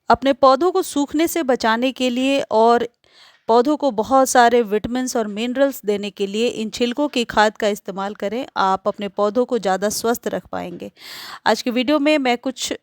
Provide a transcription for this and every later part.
अपने पौधों को सूखने से बचाने के लिए और पौधों को बहुत सारे विटामिन्स और मिनरल्स देने के लिए इन छिलकों की खाद का इस्तेमाल करें। आप अपने पौधों को ज़्यादा स्वस्थ रख पाएंगे। आज की वीडियो में मैं कुछ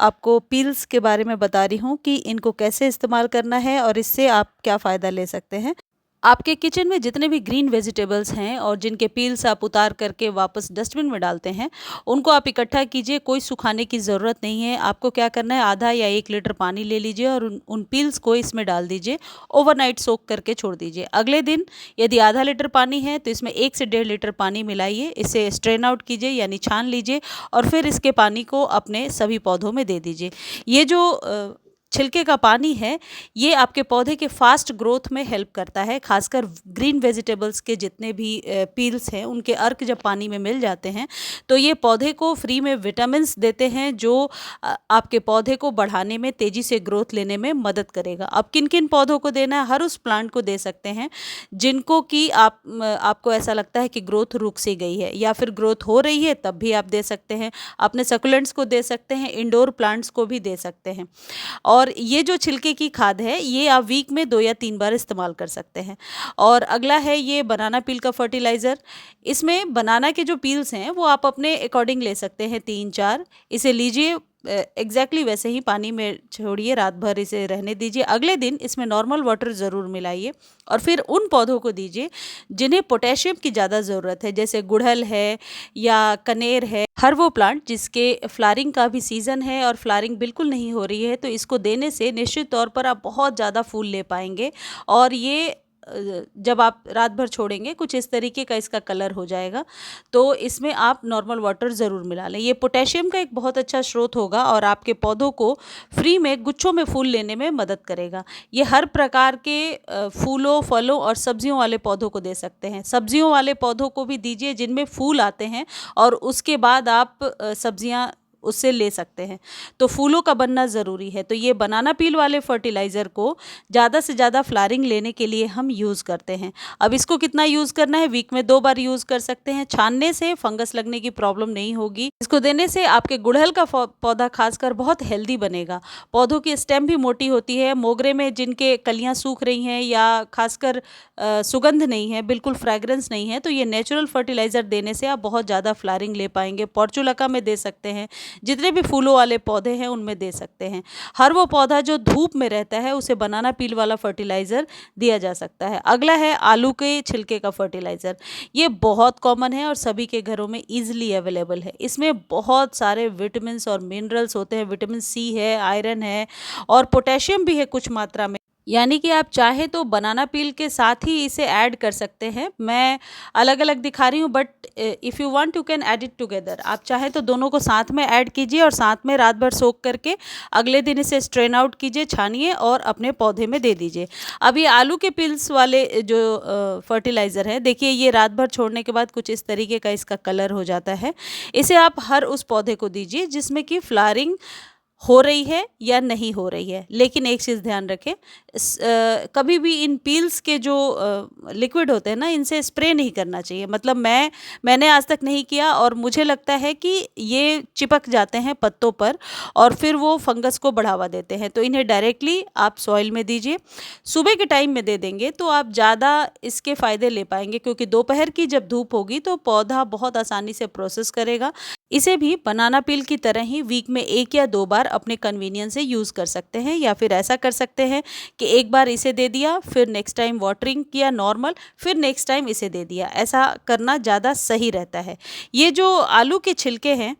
आपको पील्स के बारे में बता रही हूँ कि इनको कैसे इस्तेमाल करना है और इससे आप क्या फ़ायदा ले सकते हैं। आपके किचन में जितने भी ग्रीन वेजिटेबल्स हैं और जिनके पील्स आप उतार करके वापस डस्टबिन में डालते हैं, उनको आप इकट्ठा कीजिए। कोई सुखाने की ज़रूरत नहीं है। आपको क्या करना है, आधा या 1 लीटर पानी ले लीजिए और उन पील्स को इसमें डाल दीजिए। ओवरनाइट सोक करके छोड़ दीजिए। अगले दिन यदि आधा लीटर पानी है तो इसमें 1 से 1.5 लीटर पानी मिलाइए। इसे स्ट्रेन आउट कीजिए यानी छान लीजिए और फिर इसके पानी को अपने सभी पौधों में दे दीजिए। ये जो छिलके का पानी है, ये आपके पौधे के फास्ट ग्रोथ में हेल्प करता है। खासकर ग्रीन वेजिटेबल्स के जितने भी पील्स हैं, उनके अर्क जब पानी में मिल जाते हैं तो ये पौधे को फ्री में विटामिन्स देते हैं जो आपके पौधे को बढ़ाने में, तेज़ी से ग्रोथ लेने में मदद करेगा। अब किन किन पौधों को देना है? हर उस प्लांट को दे सकते हैं जिनको कि आपको ऐसा लगता है कि ग्रोथ रुक सी गई है या फिर ग्रोथ हो रही है, तब भी आप दे सकते हैं। अपने सकुलेंट्स को दे सकते हैं, इंडोर प्लांट्स को भी दे सकते हैं। और ये जो छिलके की खाद है, ये आप वीक में 2 या 3 बार इस्तेमाल कर सकते हैं। और अगला है ये बनाना पील का फर्टिलाइज़र। इसमें बनाना के जो पील्स हैं वो आप अपने अकॉर्डिंग ले सकते हैं, 3-4। इसे लीजिए, एग्जैक्टली वैसे ही पानी में छोड़िए, रात भर इसे रहने दीजिए। अगले दिन इसमें नॉर्मल वाटर ज़रूर मिलाइए और फिर उन पौधों को दीजिए जिन्हें पोटेशियम की ज़्यादा ज़रूरत है, जैसे गुड़हल है या कनेर है। हर वो प्लांट जिसके फ्लावरिंग का भी सीज़न है और फ्लावरिंग बिल्कुल नहीं हो रही है, तो इसको देने से निश्चित तौर पर आप बहुत ज़्यादा फूल ले पाएंगे। और ये जब आप रात भर छोड़ेंगे, कुछ इस तरीके का इसका कलर हो जाएगा। तो इसमें आप नॉर्मल वाटर ज़रूर मिला लें। ये पोटेशियम का एक बहुत अच्छा स्रोत होगा और आपके पौधों को फ्री में गुच्छों में फूल लेने में मदद करेगा। ये हर प्रकार के फूलों, फलों और सब्जियों वाले पौधों को दे सकते हैं। सब्जियों वाले पौधों को भी दीजिए जिनमें फूल आते हैं और उसके बाद आप सब्जियां उससे ले सकते हैं। तो फूलों का बनना ज़रूरी है। तो ये बनाना पील वाले फर्टिलाइज़र को ज़्यादा से ज़्यादा फ्लावरिंग लेने के लिए हम यूज़ करते हैं। अब इसको कितना यूज़ करना है? वीक में 2 बार यूज़ कर सकते हैं। छानने से फंगस लगने की प्रॉब्लम नहीं होगी। इसको देने से आपके गुड़हल का पौधा खासकर बहुत हेल्दी बनेगा। पौधों की स्टेम भी मोटी होती है। मोगरे में जिनके कलियाँ सूख रही हैं या खासकर सुगंध नहीं है, बिल्कुल फ्रेगरेंस नहीं है, तो ये नेचुरल फर्टिलाइज़र देने से आप बहुत ज़्यादा फ्लावरिंग ले पाएंगे। पोर्चुलाका में दे सकते हैं, जितने भी फूलों वाले पौधे हैं उनमें दे सकते हैं। हर वो पौधा जो धूप में रहता है उसे बनाना पील वाला फर्टिलाइज़र दिया जा सकता है। अगला है आलू के छिलके का फर्टिलाइज़र। ये बहुत कॉमन है और सभी के घरों में ईजिली अवेलेबल है। इसमें बहुत सारे विटामिन्स और मिनरल्स होते हैं। विटामिन सी है, आयरन है और पोटेशियम भी है कुछ मात्रा में। यानी कि आप चाहे तो बनाना पील के साथ ही इसे ऐड कर सकते हैं। मैं अलग अलग दिखा रही हूँ, but if you want you can add it together. आप चाहे तो दोनों को साथ में ऐड कीजिए और साथ में रात भर सोख करके अगले दिन इसे स्ट्रेन आउट कीजिए, छानिए और अपने पौधे में दे दीजिए। अब ये आलू के पील्स वाले जो फर्टिलाइज़र है, देखिए ये रात भर छोड़ने के बाद कुछ इस तरीके का इसका कलर हो जाता है। इसे आप हर उस पौधे को दीजिए जिसमें कि फ्लावरिंग हो रही है या नहीं हो रही है। लेकिन एक चीज़ ध्यान रखें, कभी भी इन पील्स के जो लिक्विड होते हैं ना, इनसे स्प्रे नहीं करना चाहिए। मतलब मैंने आज तक नहीं किया और मुझे लगता है कि ये चिपक जाते हैं पत्तों पर और फिर वो फंगस को बढ़ावा देते हैं। तो इन्हें डायरेक्टली आप सॉइल में दीजिए। सुबह के टाइम में दे देंगे तो आप ज़्यादा इसके फ़ायदे ले पाएंगे, क्योंकि दोपहर की जब धूप होगी तो पौधा बहुत आसानी से प्रोसेस करेगा। इसे भी बनाना पील की तरह ही वीक में 1 या 2 बार अपने कन्वीनियंस से यूज़ कर सकते हैं, या फिर ऐसा कर सकते हैं कि एक बार इसे दे दिया, फिर नेक्स्ट टाइम वाटरिंग किया नॉर्मल, फिर नेक्स्ट टाइम इसे दे दिया। ऐसा करना ज़्यादा सही रहता है। ये जो आलू के छिलके हैं,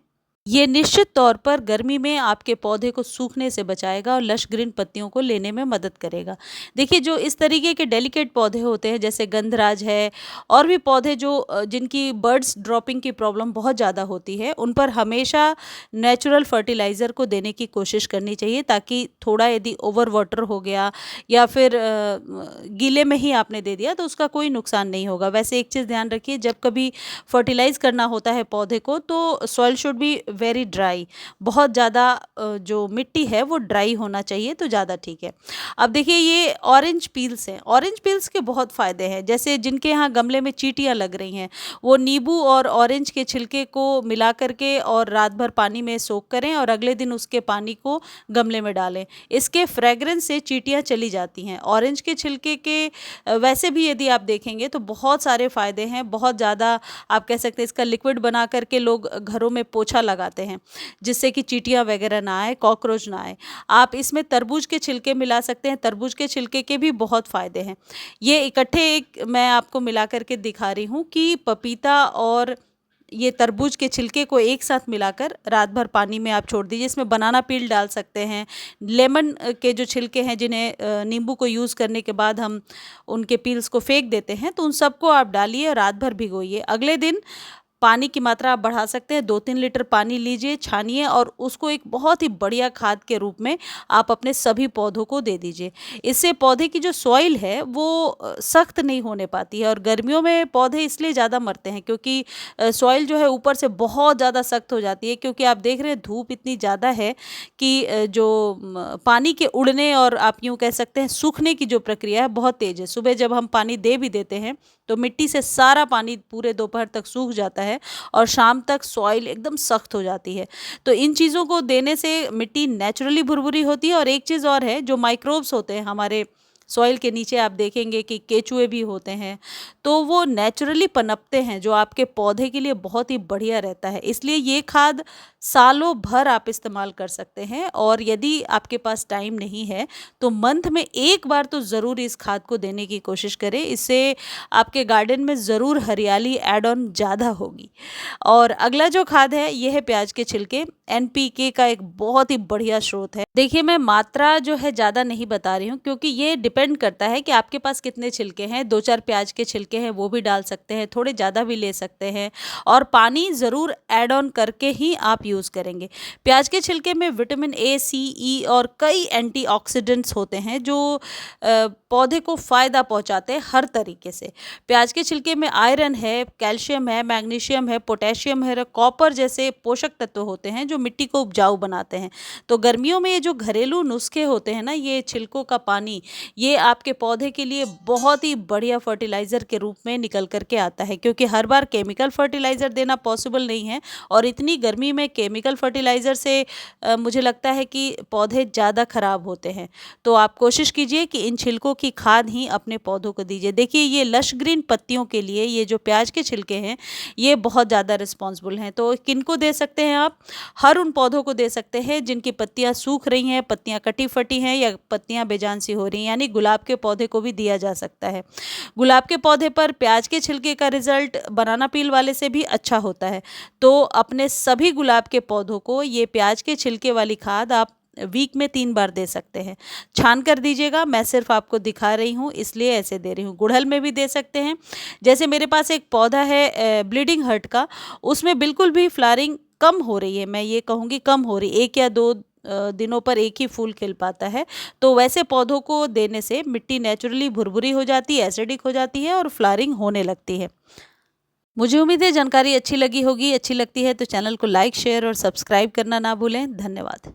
ये निश्चित तौर पर गर्मी में आपके पौधे को सूखने से बचाएगा और लश ग्रीन पत्तियों को लेने में मदद करेगा। देखिए, जो इस तरीके के डेलिकेट पौधे होते हैं जैसे गंधराज है और भी पौधे जो जिनकी बर्ड्स ड्रॉपिंग की प्रॉब्लम बहुत ज़्यादा होती है, उन पर हमेशा नेचुरल फर्टिलाइज़र को देने की कोशिश करनी चाहिए, ताकि थोड़ा यदि ओवर वाटर हो गया या फिर गीले में ही आपने दे दिया तो उसका कोई नुकसान नहीं होगा। वैसे एक चीज़ ध्यान रखिए, जब कभी फर्टिलाइज़ करना होता है पौधे को तो soil should be very dry, बहुत ज़्यादा जो मिट्टी है वो ड्राई होना चाहिए तो ज़्यादा ठीक है। अब देखिए ये ऑरेंज पील्स हैं, ऑरेंज पील्स के बहुत फ़ायदे हैं। जैसे जिनके यहाँ गमले में चींटियाँ लग रही हैं, वो नींबू और ऑरेंज के छिलके को मिला करके और रात भर पानी में सोख करें और अगले दिन उसके पानी को गमले में डालें। इसके फ्रेगरेंस से चींटियाँ चली जाती हैं। ऑरेंज के छिलके के वैसे भी यदि आप देखेंगे तो बहुत सारे फ़ायदे हैं, बहुत ज़्यादा आप कह सकते हैं। इसका लिक्विड बना करके लोग घरों में पोछा लगाते हैं जिससे कि चींटियाँ वगैरह ना आए, कॉकरोच ना आए। आप इसमें तरबूज के छिलके मिला सकते हैं, तरबूज के छिलके के भी बहुत फ़ायदे हैं। ये इकट्ठे एक मैं आपको मिला करके दिखा रही हूँ कि पपीता और ये तरबूज के छिलके को एक साथ मिलाकर रात भर पानी में आप छोड़ दीजिए। इसमें बनाना पील डाल सकते हैं, लेमन के जो छिलके हैं जिन्हें नींबू को यूज़ करने के बाद हम उनके पील्स को फेंक देते हैं, तो उन सबको आप डालिए, रात भर भिगोइए। अगले दिन पानी की मात्रा आप बढ़ा सकते हैं, 2-3 लीटर पानी लीजिए, छानिए और उसको एक बहुत ही बढ़िया खाद के रूप में आप अपने सभी पौधों को दे दीजिए। इससे पौधे की जो सॉइल है वो सख्त नहीं होने पाती है और गर्मियों में पौधे इसलिए ज़्यादा मरते हैं क्योंकि सॉइल जो है ऊपर से बहुत ज़्यादा सख्त हो जाती है, क्योंकि आप देख रहे हैं धूप इतनी ज़्यादा है कि जो पानी के उड़ने और आप यूँ कह सकते हैं सूखने की जो प्रक्रिया है बहुत तेज़ है। सुबह जब हम पानी दे भी देते हैं तो मिट्टी से सारा पानी पूरे दोपहर तक सूख जाता है और शाम तक सॉइल एकदम सख्त हो जाती है। तो इन चीज़ों को देने से मिट्टी नेचुरली भुरभुरी होती है। और एक चीज़ और है, जो माइक्रोब्स होते हैं हमारे सॉइल के नीचे आप देखेंगे कि केचुए भी होते हैं, तो वो नेचुरली पनपते हैं जो आपके पौधे के लिए बहुत ही बढ़िया रहता है। इसलिए ये खाद सालों भर आप इस्तेमाल कर सकते हैं और यदि आपके पास टाइम नहीं है तो मंथ में एक बार तो ज़रूर इस खाद को देने की कोशिश करें। इससे आपके गार्डन में ज़रूर हरियाली ऐड ऑन ज़्यादा होगी। और अगला जो खाद है ये है प्याज के छिलके। एनपीके का एक बहुत ही बढ़िया स्रोत है। देखिए मैं मात्रा जो है ज़्यादा नहीं बता रही हूँ क्योंकि ये डिपेंड करता है कि आपके पास कितने छिलके हैं। 2-4 प्याज के छिलके हैं वो भी डाल सकते हैं, थोड़े ज़्यादा भी ले सकते हैं और पानी ज़रूर ऐड ऑन करके ही आप यूज़ करेंगे। प्याज के छिलके में विटामिन ए, सी, ई और कई एंटीऑक्सीडेंट्स होते हैं जो पौधे को फ़ायदा पहुंचाते हैं हर तरीके से। प्याज के छिलके में आयरन है, कैल्शियम है, मैग्नीशियम है, पोटेशियम है, कॉपर जैसे पोषक तत्व होते हैं जो मिट्टी को उपजाऊ बनाते हैं। तो गर्मियों में ये जो घरेलू नुस्खे होते हैं ना, ये छिलकों का पानी, ये आपके पौधे के लिए बहुत ही बढ़िया फर्टिलाइज़र के रूप में निकल कर के आता है, क्योंकि हर बार केमिकल फर्टिलाइज़र देना पॉसिबल नहीं है और इतनी गर्मी में केमिकल फर्टिलाइज़र से मुझे लगता है कि पौधे ज़्यादा ख़राब होते हैं। तो आप कोशिश कीजिए कि इन छिलकों की खाद ही अपने पौधों को दीजिए। देखिए ये लश ग्रीन पत्तियों के लिए ये जो प्याज के छिलके हैं ये बहुत ज़्यादा रिस्पॉन्सिबल हैं। तो किनको दे सकते हैं आप? हर उन पौधों को दे सकते हैं जिनकी पत्तियां सूख रही हैं, पत्तियां कटी फटी हैं या पत्तियां बेजान सी हो रही हैं, यानी गुलाब के पौधे को भी दिया जा सकता है। गुलाब के पौधे पर प्याज के छिलके का रिजल्ट बनाना पील वाले से भी अच्छा होता है। तो अपने सभी गुलाब के पौधों को ये प्याज के छिलके वाली खाद आप वीक में 3 बार दे सकते हैं। छान कर दीजिएगा, मैं सिर्फ आपको दिखा रही हूँ इसलिए ऐसे दे रही हूँ। गुड़हल में भी दे सकते हैं। जैसे मेरे पास एक पौधा है ब्लीडिंग हार्ट का, उसमें बिल्कुल भी फ्लावरिंग कम हो रही है, मैं ये कहूँगी कम हो रही, 1 या 2 दिनों पर एक ही फूल खिल पाता है। तो वैसे पौधों को देने से मिट्टी नेचुरली भुरभुरी हो जाती है, एसिडिक हो जाती है और फ्लावरिंग होने लगती है। मुझे उम्मीद है जानकारी अच्छी लगी होगी। अच्छी लगती है तो चैनल को लाइक, शेयर और सब्सक्राइब करना ना भूलें। धन्यवाद।